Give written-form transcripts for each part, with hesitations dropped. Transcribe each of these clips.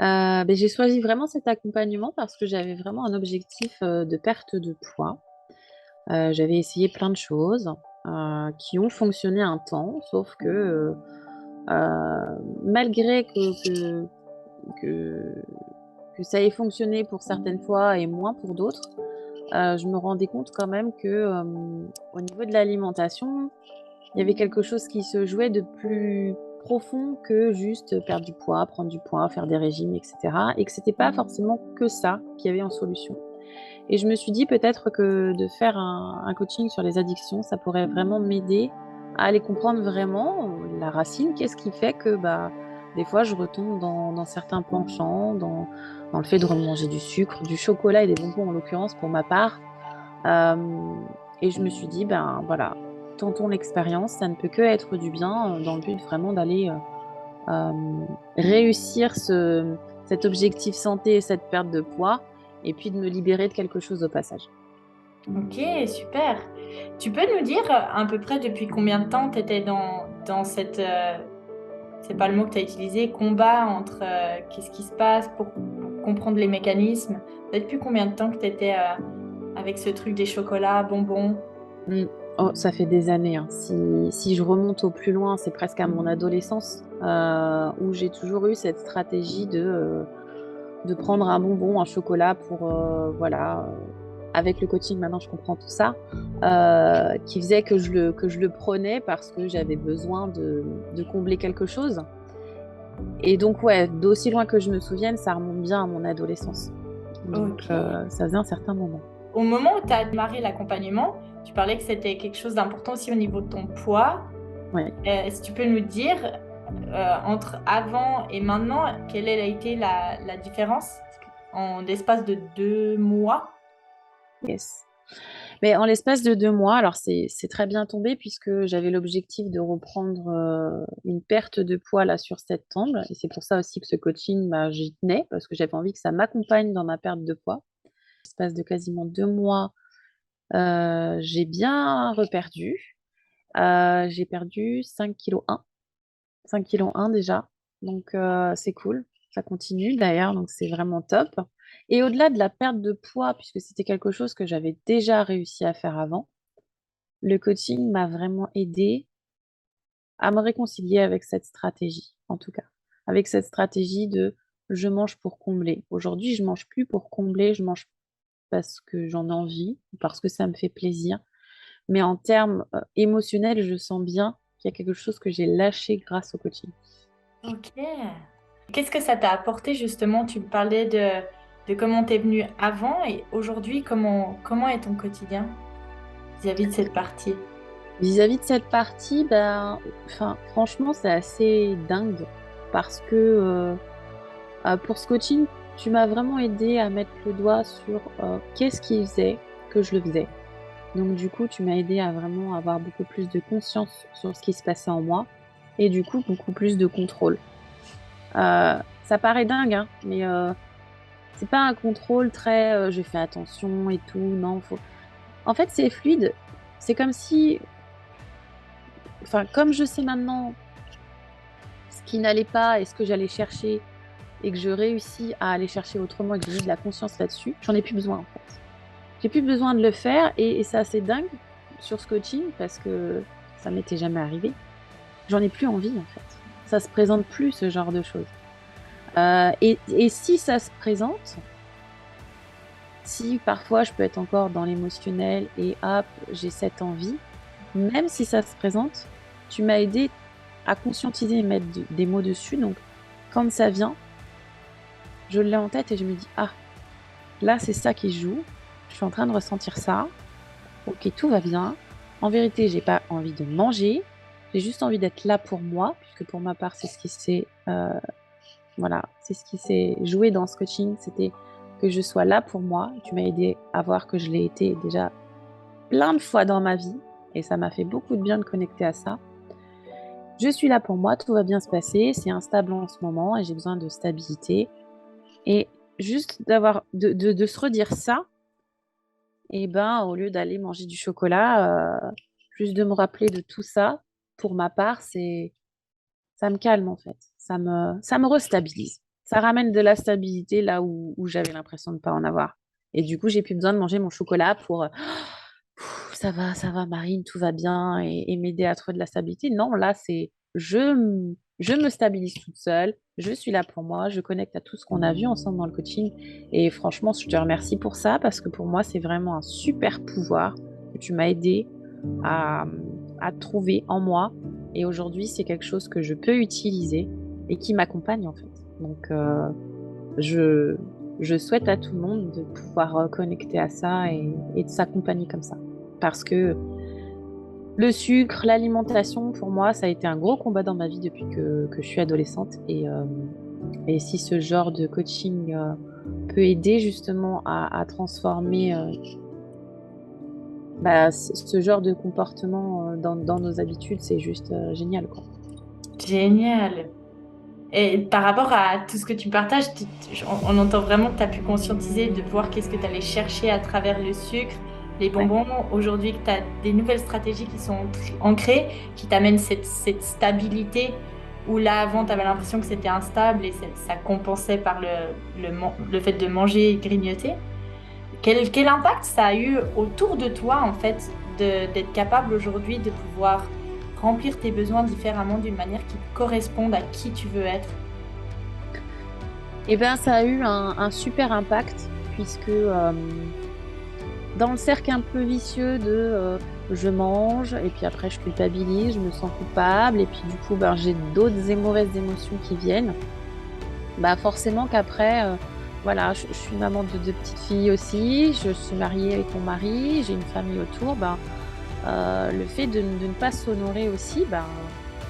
J'ai choisi vraiment cet accompagnement parce que j'avais vraiment un objectif de perte de poids. J'avais essayé plein de choses qui ont fonctionné un temps, sauf que malgré que, que ça ait fonctionné pour certaines fois et moins pour d'autres, je me rendais compte quand même que au niveau de l'alimentation, il y avait quelque chose qui se jouait de plus profond que juste perdre du poids, prendre du poids, faire des régimes, etc. Et que c'était pas forcément que ça qu'il y avait en solution. Et je me suis dit peut-être que de faire un coaching sur les addictions, ça pourrait vraiment m'aider à aller comprendre vraiment la racine. Qu'est-ce qui fait que des fois je retombe dans certains penchants, dans le fait de remanger du sucre, du chocolat et des bonbons en l'occurrence pour ma part. Euh, et je me suis dit, ben voilà, tentons l'expérience, ça ne peut que être du bien dans le but vraiment d'aller réussir cet objectif santé et cette perte de poids, et puis de me libérer de quelque chose au passage. Ok, super. Tu peux nous dire à peu près depuis combien de temps tu étais dans cette, c'est pas le mot que tu as utilisé, combat entre qu'est-ce qui se passe pour comprendre les mécanismes. Depuis combien de temps que tu étais avec ce truc des chocolats, bonbons? Mm. Oh, ça fait des années, hein. Si je remonte au plus loin, c'est presque à mon adolescence, où j'ai toujours eu cette stratégie de prendre un bonbon, un chocolat pour, voilà, avec le coaching, maintenant je comprends tout ça, qui faisait que je le prenais parce que j'avais besoin de combler quelque chose. Et donc, ouais, d'aussi loin que je me souvienne, ça remonte bien à mon adolescence. Donc, Ok. ça faisait un certain moment. Au moment où tu as démarré l'accompagnement, tu parlais que c'était quelque chose d'important aussi au niveau de ton poids. Ouais. Est-ce que tu peux nous dire, entre avant et maintenant, quelle a été la différence en l'espace de 2 mois? Yes. Mais en l'espace de 2 mois, alors c'est très bien tombé puisque j'avais l'objectif de reprendre une perte de poids là sur septembre. Et c'est pour ça aussi que ce coaching, j'y tenais parce que j'avais envie que ça m'accompagne dans ma perte de poids. En l'espace de quasiment 2 mois, j'ai bien reperdu. J'ai perdu 5,1 kg. 5,1 kg déjà. Donc, c'est cool. Ça continue d'ailleurs, donc c'est vraiment top. Et au-delà de la perte de poids, puisque c'était quelque chose que j'avais déjà réussi à faire avant, le coaching m'a vraiment aidé à me réconcilier avec cette stratégie, en tout cas. Avec cette stratégie de je mange pour combler. Aujourd'hui, je mange plus pour combler, je mange parce que j'en ai envie, ou parce que ça me fait plaisir. Mais en termes émotionnels, je sens bien qu'il y a quelque chose que j'ai lâché grâce au coaching. Ok. Qu'est-ce que ça t'a apporté justement? Tu me parlais de comment t'es venu avant et aujourd'hui, comment est ton quotidien vis-à-vis de cette partie? Vis-à-vis de cette partie, enfin, franchement, c'est assez dingue parce que pour ce coaching, tu m'as vraiment aidé à mettre le doigt sur qu'est-ce qui faisait que je le faisais. Donc, du coup, tu m'as aidé à vraiment avoir beaucoup plus de conscience sur ce qui se passait en moi et du coup, beaucoup plus de contrôle. Ça paraît dingue, hein, mais c'est pas un contrôle très je fais attention et tout. Non, faut. En fait, c'est fluide. C'est comme si, enfin, comme je sais maintenant ce qui n'allait pas et ce que j'allais chercher et que je réussis à aller chercher autrement et que j'ai mis de la conscience là-dessus, j'en ai plus besoin en fait. J'ai plus besoin de le faire et c'est assez dingue sur ce coaching parce que ça m'était jamais arrivé. J'en ai plus envie en fait. Ça se présente plus ce genre de choses. Et si ça se présente, si parfois je peux être encore dans l'émotionnel et hop, j'ai cette envie, même si ça se présente, tu m'as aidé à conscientiser et mettre des mots dessus. Donc quand ça vient, je l'ai en tête et je me dis, ah, là, c'est ça qui se joue. Je suis en train de ressentir ça. Ok, tout va bien. En vérité, j'ai pas envie de manger. J'ai juste envie d'être là pour moi, puisque pour ma part, c'est ce qui s'est, voilà, c'est ce qui s'est joué dans ce coaching. C'était que je sois là pour moi. Tu m'as aidé à voir que je l'ai été déjà plein de fois dans ma vie, et ça m'a fait beaucoup de bien de connecter à ça. Je suis là pour moi, tout va bien se passer. C'est instable en ce moment et j'ai besoin de stabilité. Et juste de se redire ça, et ben au lieu d'aller manger du chocolat, juste de me rappeler de tout ça, pour ma part, ça me calme en fait. Ça me restabilise. ça ramène de la stabilité là où j'avais l'impression de ne pas en avoir. Et du coup, j'ai plus besoin de manger mon chocolat pour ça va, Marine, tout va bien et m'aider à trouver de la stabilité. Non, là, c'est je me stabilise toute seule, je suis là pour moi, je connecte à tout ce qu'on a vu ensemble dans le coaching. Et franchement, je te remercie pour ça parce que pour moi, c'est vraiment un super pouvoir que tu m'as aidé à, à trouver en moi. Et aujourd'hui, c'est quelque chose que je peux utiliser et qui m'accompagne en fait. Donc, je, je souhaite à tout le monde de pouvoir connecter à ça et de s'accompagner comme ça. Parce que le sucre, l'alimentation, pour moi, ça a été un gros combat dans ma vie depuis que je suis adolescente. Et si ce genre de coaching peut aider justement à transformer ce genre de comportement dans nos habitudes, c'est juste génial, quoi. Génial. Et par rapport à tout ce que tu partages, on entend vraiment que tu as pu conscientiser de voir qu'est-ce que tu allais chercher à travers le sucre, les Ouais. bonbons. Aujourd'hui, que tu as des nouvelles stratégies qui sont ancrées, qui t'amènent cette stabilité où là, avant, tu avais l'impression que c'était instable et ça compensait par le fait de manger et grignoter. Quel impact ça a eu autour de toi, en fait, d'être capable aujourd'hui de pouvoir remplir tes besoins différemment d'une manière qui corresponde à qui tu veux être? Eh bien, ça a eu un super impact puisque dans le cercle un peu vicieux de je mange et puis après je culpabilise, je me sens coupable et puis du coup ben, j'ai d'autres mauvaises émotions qui viennent, bah forcément qu'après voilà, je suis maman de deux petites filles aussi, je suis mariée avec mon mari, j'ai une famille autour, ben, le fait de ne pas s'honorer aussi, ben,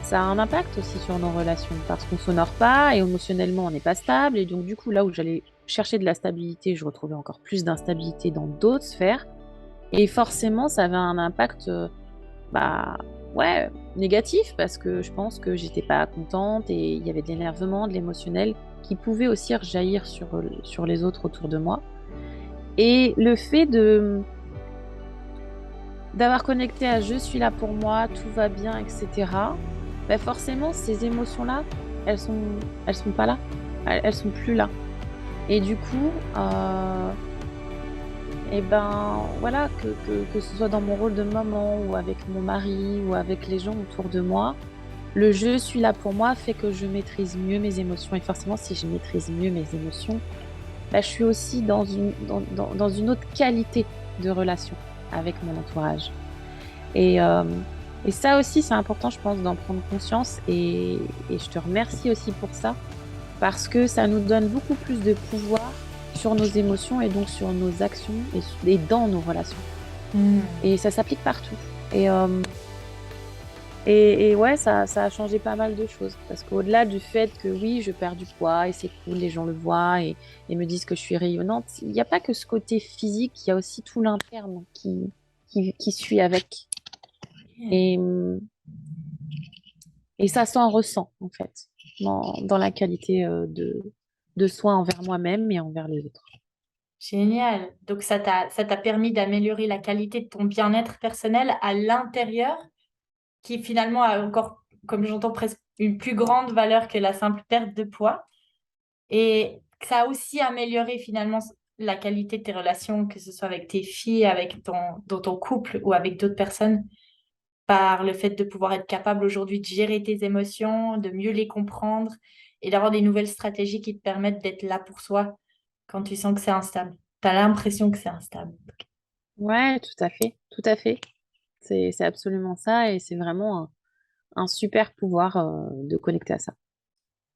ça a un impact aussi sur nos relations parce qu'on s'honore pas et émotionnellement on n'est pas stable et donc du coup là où j'allais chercher de la stabilité, je retrouvais encore plus d'instabilité dans d'autres sphères. Et forcément, ça avait un impact, bah, ouais, négatif parce que je pense que j'étais pas contente et il y avait de l'énervement, de l'émotionnel qui pouvait aussi rejaillir sur les autres autour de moi. Et le fait d'avoir connecté à je suis là pour moi, tout va bien, etc., ben forcément, ces émotions-là, elles sont pas là. Elles sont plus là. Et du coup, et ben voilà, que ce soit dans mon rôle de maman ou avec mon mari ou avec les gens autour de moi, le je suis là pour moi fait que je maîtrise mieux mes émotions. Et forcément, si je maîtrise mieux mes émotions, bah, je suis aussi dans une autre qualité de relation avec mon entourage. Et, euh, et ça aussi, c'est important, je pense, d'en prendre conscience. Et je te remercie aussi pour ça parce que ça nous donne beaucoup plus de pouvoir sur nos émotions et donc sur nos actions et dans nos relations. Hmm. Et ça s'applique partout. Et, et ouais, ça a changé pas mal de choses. Parce qu'au-delà du fait que oui, je perds du poids et c'est cool, les gens le voient et me disent que je suis rayonnante, il n'y a pas que ce côté physique, il y a aussi tout l'interne qui suit avec. Et, et ça s'en ressent, en fait, dans la qualité de soins envers moi-même et envers les autres. Génial. Donc ça t'a permis d'améliorer la qualité de ton bien-être personnel à l'intérieur, qui finalement a encore, comme j'entends, presque une plus grande valeur que la simple perte de poids. Et ça a aussi amélioré finalement la qualité de tes relations, que ce soit avec tes filles, avec dans ton couple ou avec d'autres personnes, par le fait de pouvoir être capable aujourd'hui de gérer tes émotions, de mieux les comprendre et d'avoir des nouvelles stratégies qui te permettent d'être là pour soi quand tu sens que c'est instable. Tu as l'impression que c'est instable. Ouais, tout à fait, tout à fait. C'est absolument ça et c'est vraiment un super pouvoir de connecter à ça.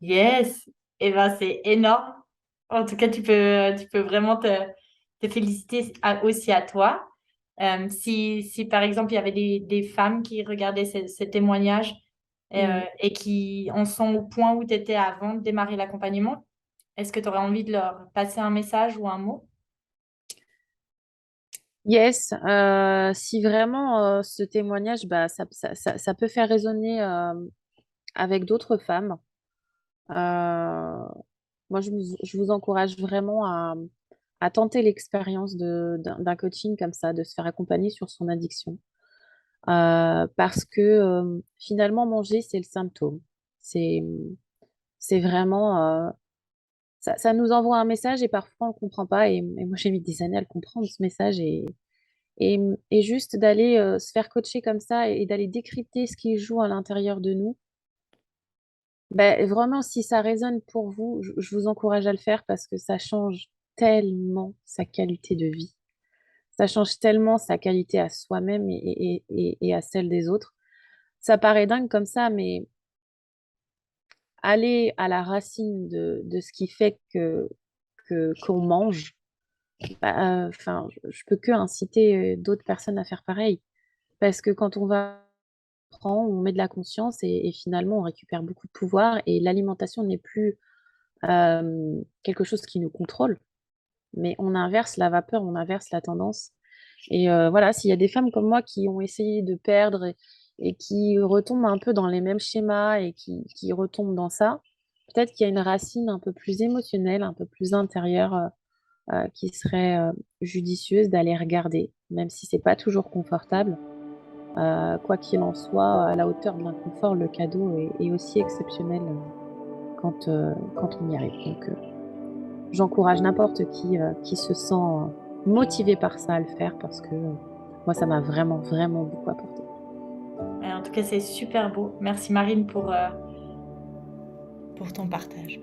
Yes, et ben c'est énorme. En tout cas, tu peux vraiment te féliciter aussi à toi. Si par exemple il y avait des femmes qui regardaient ces témoignages Mm. et qui en sont au point où tu étais avant de démarrer l'accompagnement, est-ce que tu aurais envie de leur passer un message ou un mot? Yes, si vraiment ce témoignage, bah, ça peut faire résonner avec d'autres femmes. Moi, je vous encourage vraiment à tenter l'expérience d'un coaching comme ça, de se faire accompagner sur son addiction. Parce que finalement, manger, c'est le symptôme. C'est, c'est vraiment ça nous envoie un message et parfois on ne comprend pas. Et moi, j'ai mis des années à le comprendre, ce message. Et juste d'aller se faire coacher comme ça et d'aller décrypter ce qui joue à l'intérieur de nous, ben, vraiment, si ça résonne pour vous, je vous encourage à le faire parce que ça change tellement sa qualité de vie. Ça change tellement sa qualité à soi-même et à celle des autres. Ça paraît dingue comme ça, mais aller à la racine de ce qui fait qu'on mange, bah, enfin, je peux que inciter d'autres personnes à faire pareil. Parce que quand on va prendre, on met de la conscience et finalement on récupère beaucoup de pouvoir et l'alimentation n'est plus quelque chose qui nous contrôle, mais on inverse la vapeur, on inverse la tendance. Et voilà, s'il y a des femmes comme moi qui ont essayé de perdre et qui retombent un peu dans les mêmes schémas et qui retombent dans ça, peut-être qu'il y a une racine un peu plus émotionnelle, un peu plus intérieure qui serait judicieuse d'aller regarder, même si c'est pas toujours confortable. Quoi qu'il en soit, à la hauteur de l'inconfort, le cadeau est aussi exceptionnel quand on y arrive. Donc, j'encourage n'importe qui se sent motivé par ça à le faire parce que moi, ça m'a vraiment, vraiment beaucoup apporté. En tout cas, c'est super beau. Merci Marine pour ton partage.